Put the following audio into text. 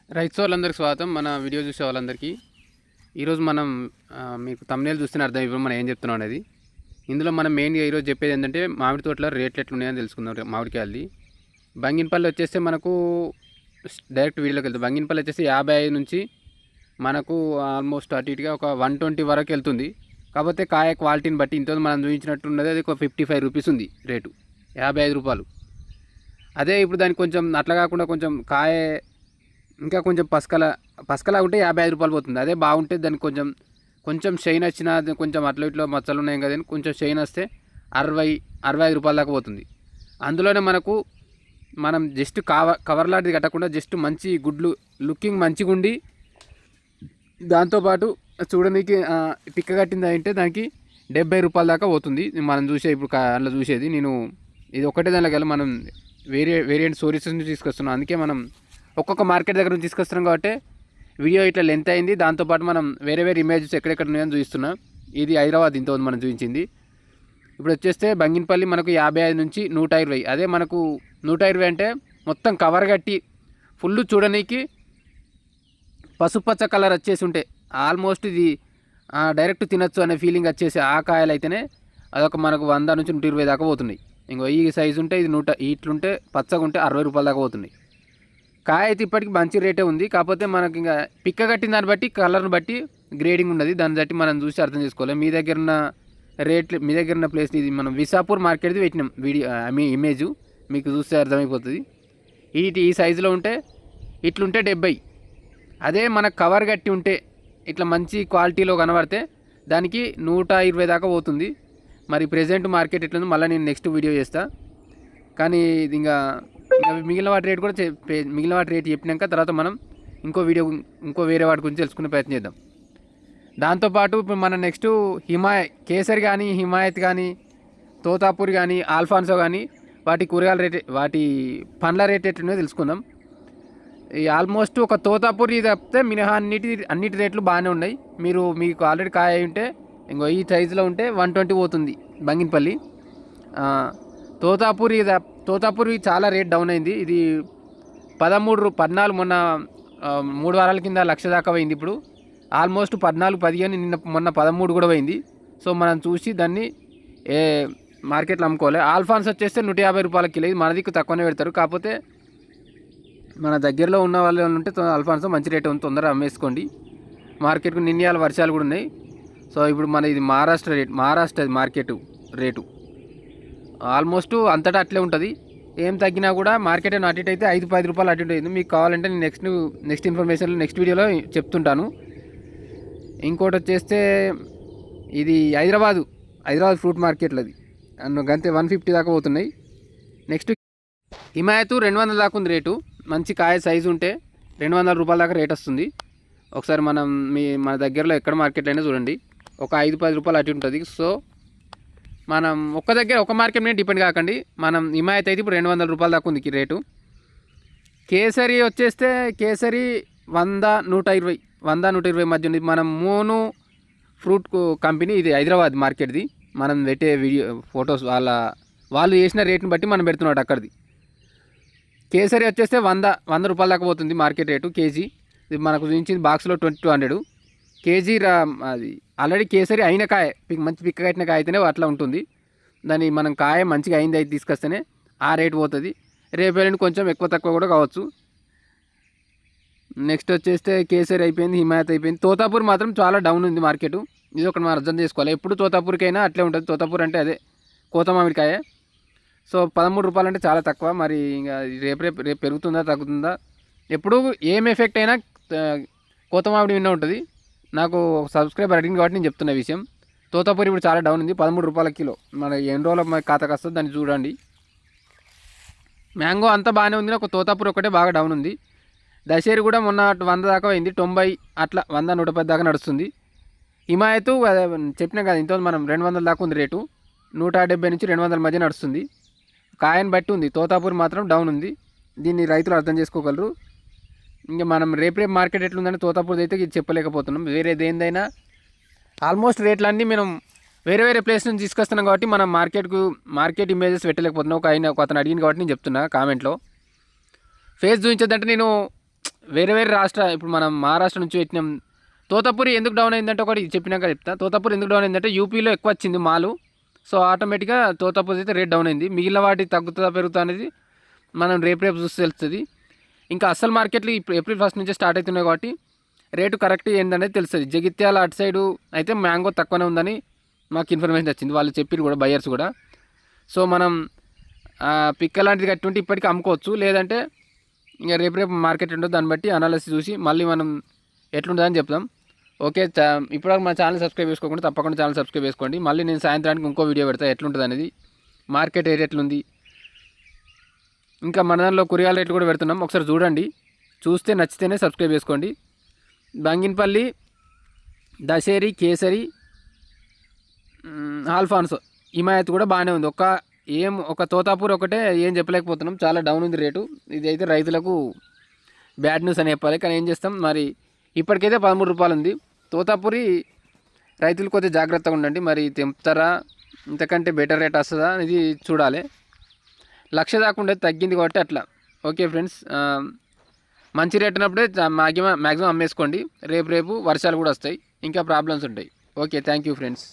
రైతు వాళ్ళందరికీ స్వాగతం. మన వీడియో చూసే వాళ్ళందరికీ ఈరోజు మనం మీకు తమ్నేల్ చూస్తేనే అర్థం ఇప్పుడు మనం ఏం చెప్తున్నాం అనేది. ఇందులో మనం మెయిన్గా ఈరోజు చెప్పేది ఏంటంటే మామిడి తోటలో రేట్లు ఎట్లున్నాయని తెలుసుకుందాం. మామిడికాయలది బంగినపల్లి వచ్చేస్తే మనకు డైరెక్ట్ వీడియోలోకి వెళ్తుంది. బంగినపల్లి వచ్చేసి 55 నుంచి మనకు ఆల్మోస్ట్ అటు ఇటుగా ఒక 120 వరకు వెళ్తుంది. కాకపోతే కాయ క్వాలిటీని బట్టి ఇంత మనం చూపించినట్టున్నది అది ఒక 55 రూపీస్ ఉంది రేటు, 55 రూపాయలు. అదే ఇప్పుడు దానికి కొంచెం అట్లా కాకుండా కొంచెం కాయ ఇంకా కొంచెం పసకలా ఉంటే 55 రూపాయలు పోతుంది. అదే బాగుంటే దానికి కొంచెం షైన్ వచ్చిన కొంచెం అట్లా ఇట్లా మచ్చలు ఉన్నాయి కదా, కొంచెం షైన్ వస్తే 60-65 రూపాయల దాకా పోతుంది. అందులోనే మనం జస్ట్ కవర్ లాంటిది కట్టకుండా జస్ట్ మంచి గుడ్లు లుకింగ్ మంచిగా ఉండి దాంతోపాటు చూడడానికి పిక్క కట్టింది అంటే దానికి 70 రూపాయల దాకా పోతుంది. మనం ఇప్పుడు అందులో చూసేది నేను ఇది ఒకటే దానిలోకి వెళ్ళి మనం వేరియంట్ సోరీస్ నుంచి తీసుకొస్తున్నాం. అందుకే మనం ఒక్కొక్క మార్కెట్ దగ్గర నుంచి తీసుకొస్తున్నాం కాబట్టి వీడియో ఇట్లా లెంత్ అయింది. దాంతోపాటు మనం వేరే ఇమేజెస్ ఎక్కడెక్కడ ఉన్నాయని చూపిస్తున్నా. ఇది హైదరాబాద్ ఇంతకుముందు మనం చూపించింది. ఇప్పుడు వచ్చేస్తే బంగినపల్లి మనకు 55 నుంచి 120. అదే మనకు 120 అంటే మొత్తం కవర్ కట్టి ఫుల్ చూడడానికి పసుపచ్చ కలర్ వచ్చేసి ఉంటే ఆల్మోస్ట్ ఇది డైరెక్ట్ తినచ్చు అనే ఫీలింగ్ వచ్చేసి ఆ కాయలు అయితేనే అదొక మనకు 100 నుంచి 120 దాకా పోతున్నాయి. ఇంకో ఈ సైజు ఉంటే ఇది ఇట్లుంటే పచ్చగా ఉంటే 60 రూపాయల దాకా పోతున్నాయి. కాయ అయితే ఇప్పటికి మంచి రేటే ఉంది. కాకపోతే మనకి ఇంకా పిక్క కట్టిన దాన్ని బట్టి కలర్ని బట్టి గ్రేడింగ్ ఉన్నది. దాన్ని బట్టి మనం చూసి అర్థం చేసుకోవాలి. మీ దగ్గర ఉన్న రేట్లు మీ దగ్గర ఉన్న ప్లేస్ ఇది మనం విసాపూర్ మార్కెట్ది పెట్టినాం వీడియో ఇమేజ్ మీకు చూస్తే అర్థమైపోతుంది. ఈ సైజులో ఉంటే ఇట్లుంటే 70. అదే మనకు కవర్ కట్టి ఉంటే ఇట్లా మంచి క్వాలిటీలో కనబడితే దానికి 120 దాకా పోతుంది. మరి ప్రెజెంట్ మార్కెట్ ఎట్లుందో మళ్ళీ నేను నెక్స్ట్ వీడియో చేస్తాను. కానీ ఇది ఇంకా మిగిలిన వాటి రేట్ కూడా మిగిలిన వాటి రేట్ చెప్పినాక తర్వాత మనం ఇంకో వేరే వాటి గురించి తెలుసుకునే ప్రయత్నం చేద్దాం. దాంతోపాటు ఇప్పుడు మన నెక్స్ట్ కేసరి కానీ హిమాయత్ కానీ తోతాపూర్ కానీ ఆల్ఫాన్సో కానీ వాటి కూరగాయల రేట్ వాటి పండ్ల రేట్ ఎట్లున్నాయో తెలుసుకుందాం. ఈ ఆల్మోస్ట్ ఒక తోతాపూర్ ఇది తప్పితే మినహా అన్నిటి రేట్లు బాగానే ఉన్నాయి. మీకు ఆల్రెడీ కాయ ఉంటే ఇంకో ఈ సైజులో ఉంటే 120 పోతుంది బంగినపల్లి. తోతాపూర్ చాలా రేట్ డౌన్ అయింది. ఇది 14 మొన్న 3 వారాల కింద 1,00,000 దాకా పోయింది. ఇప్పుడు ఆల్మోస్ట్ 14-15 మొన్న 13 కూడా పోయింది. సో మనం చూసి దాన్ని మార్కెట్లో అమ్ముకోవాలి. ఆల్ఫాన్స్ వచ్చేస్తే 150 రూపాయల కిలో. ఇది మన దిక్కు తక్కువనే పెడతారు. కాకపోతే మన దగ్గరలో ఉన్న వాళ్ళు ఉంటే ఆల్ఫాన్స్ మంచి రేట్ ఉంది, తొందరగా అమ్మేసుకోండి. మార్కెట్కు నిన్నయాల వర్షాలు కూడా ఉన్నాయి. సో ఇప్పుడు ఇది మహారాష్ట్ర మార్కెట్ రేటు ఆల్మోస్ట్ అంతటా అట్లే ఉంటుంది. ఏం తగ్గినా కూడా మార్కెట్ అటు ఇటు అయితే 5-10 రూపాయలు అటు ఇటు అయింది. మీకు కావాలంటే నేను నెక్స్ట్ ఇన్ఫర్మేషన్ నెక్స్ట్ వీడియోలో చెప్తుంటాను. ఇంకోటి వచ్చేస్తే ఇది హైదరాబాద్ ఫ్రూట్ మార్కెట్లో అది గంతే 150 దాకా పోతున్నాయి. నెక్స్ట్ హిమాయత్ 200 దాకా ఉంది రేటు. మంచి కాయ సైజు ఉంటే 200 రూపాయల దాకా రేట్ వస్తుంది. ఒకసారి మన దగ్గరలో ఎక్కడ మార్కెట్లో అయినా చూడండి, ఒక 5-10 రూపాయలు అటు ఉంటుంది. సో మనం ఒక మార్కెట్ మీద డిపెండ్ కాకండి. మనం హిమాయత్ అయితే ఇప్పుడు 200 రూపాయల దాకా ఉంది రేటు. కేసరి వచ్చేస్తే 100-120 మధ్య ఉంది. మనం మూను ఫ్రూట్ కంపెనీ ఇది హైదరాబాద్ మార్కెట్ది. మనం పెట్టే వీడియో ఫొటోస్ వాళ్ళు చేసిన రేట్ని బట్టి మనం పెడుతున్నాడు అక్కడిది. కేసరి వచ్చేస్తే 100 రూపాయల దాకా పోతుంది మార్కెట్ రేటు కేజీ. ఇది మనకు చూపించింది బాక్స్లో 2200 కేజీ. అది ఆల్రెడీ కేసరి అయిన కాయ మంచి పిక్క కట్టిన కాయ అయితేనే అట్లా ఉంటుంది. దాన్ని మనం కాయ మంచిగా అయింది అయితే తీసుకొస్తేనే ఆ రేటు పోతుంది. రేపు వెళ్ళండి కొంచెం ఎక్కువ తక్కువ కూడా కావచ్చు. నెక్స్ట్ వచ్చేస్తే కేసరి అయిపోయింది, హిమాయత్ అయిపోయింది. తోతాపూర్ మాత్రం చాలా డౌన్ ఉంది మార్కెట్. ఇది ఒకటి మనం అర్థం చేసుకోవాలి. ఎప్పుడు తోతాపూర్కైనా అట్లే ఉంటుంది. తోతాపూర్ అంటే అదే కోత మామిడికాయ. సో 13 రూపాయలు అంటే చాలా తక్కువ. మరి ఇంకా రేపు పెరుగుతుందా తగ్గుతుందా, ఎప్పుడు ఏం ఎఫెక్ట్ అయినా కోత మామిడి విన్న ఉంటుంది. నాకు సబ్స్క్రైబర్ అడిగింది కాబట్టి నేను చెప్తున్న విషయం. తోతాపూరి ఇప్పుడు చాలా డౌన్ ఉంది, 13 రూపాయల కిలో. మన ఎన్ని రోజుల ఖాతాకు వస్తుంది దాన్ని చూడండి. మ్యాంగో అంతా బాగానే ఉంది, ఒక తోతాపూరి ఒకటే బాగా డౌన్ ఉంది. దశేరి కూడా మొన్న 100 దాకా అయింది, 90 అట్లా 100-110 దాకా నడుస్తుంది. హిమాయత్ చెప్పినా కదా ఇంత మనం 200 దాకా ఉంది రేటు, 170 నుంచి 200 మధ్య నడుస్తుంది. కాయని బట్టి ఉంది. తోతాపూరి మాత్రం డౌన్ ఉంది. దీన్ని రైతులు అర్థం చేసుకోగలరు. ఇంకా మనం రేపు మార్కెట్ ఎట్లుందని తోతాపూర్ అయితే ఇది చెప్పలేకపోతున్నాం. వేరేది ఏందైనా ఆల్మోస్ట్ రేట్లన్నీ మనం వేరే ప్లేస్ నుంచి తీసుకొస్తున్నాం కాబట్టి మనం మార్కెట్ ఇమేజెస్ పెట్టలేకపోతున్నాం. ఒక అతను అడిగింది కాబట్టి నేను చెప్తున్నా కామెంట్లో. ఫేస్ చూపించద్దంటే నేను వేరే వేరే ఇప్పుడు మనం మహారాష్ట్ర నుంచి పెట్టినాం. తోతపూరి ఎందుకు డౌన్ అయిందంటే ఒకటి చెప్పినాక చెప్తా. తోతపూరి ఎందుకు డౌన్ అయిందంటే యూపీలో ఎక్కువ వచ్చింది మాలు. సో ఆటోమేటిక్గా తోతపూరి అయితే రేట్ డౌన్ అయింది. మిగిలిన వాటి తగ్గుతుందా పెరుగుతా అనేది మనం రేపు చూసి తెలుస్తుంది. ఇంకా అసలు మార్కెట్లు ఇప్పుడు ఏప్రిల్ 1 నుంచే స్టార్ట్ అవుతున్నాయి కాబట్టి రేటు కరెక్ట్ ఏందనేది తెలుస్తుంది. జగిత్యాల అటు సైడు అయితే మ్యాంగో తక్కువనే ఉందని మాకు ఇన్ఫర్మేషన్ వచ్చింది. వాళ్ళు చెప్పారు కూడా, బయ్యర్స్ కూడా. సో మనం పిక్క లాంటిది కట్టి ఇప్పటికీ అమ్ముకోవచ్చు. లేదంటే ఇంకా రేపు మార్కెట్ ఉంటుంది, దాన్ని బట్టి అనాలిసిస్ చూసి మళ్ళీ మనం ఎట్లుంటుందని చెప్తాం. ఓకే, ఇప్పుడు మన ఛానల్ సబ్స్క్రైబ్ చేసుకోకుండా తప్పకుండా ఛానల్ సబ్స్క్రైబ్ చేసుకోండి. మళ్ళీ నేను సాయంత్రానికి ఇంకో వీడియో పెడతా ఎట్లుంటుంది అనేది, మార్కెట్ ఏ రేట్లుంది. ఇంకా మన దానిలో కూరగాయల రేట్లు కూడా పెడుతున్నాం, ఒకసారి చూడండి. చూస్తే నచ్చితేనే సబ్స్క్రైబ్ చేసుకోండి. బంగినపల్లి, దశేరి, కేసరి, ఆల్ఫాన్సో, హిమాయత్ కూడా బాగానే ఉంది. ఒక తోతాపూర్ ఒకటే ఏం చెప్పలేకపోతున్నాం, చాలా డౌన్ ఉంది రేటు. ఇది అయితే రైతులకు బ్యాడ్ న్యూస్ అని చెప్పాలి. కానీ ఏం చేస్తాం మరి, ఇప్పటికైతే 13 రూపాయలు ఉంది. తోతాపూరి రైతులు కొద్దిగా జాగ్రత్తగా ఉండండి. మరి తెంపుతారా, ఇంతకంటే బెటర్ రేట్ వస్తుందా అనేది చూడాలి. 1,00,000 దాకా ఉండేది, తగ్గింది కాబట్టి అట్లా. ఓకే ఫ్రెండ్స్, మంచి రేట్ ఉన్నప్పుడే మ్యాక్సిమం అమ్మేసుకోండి. రేపు వర్షాలు కూడా వస్తాయి, ఇంకా ప్రాబ్లమ్స్ ఉంటాయి. Okay, thank you friends.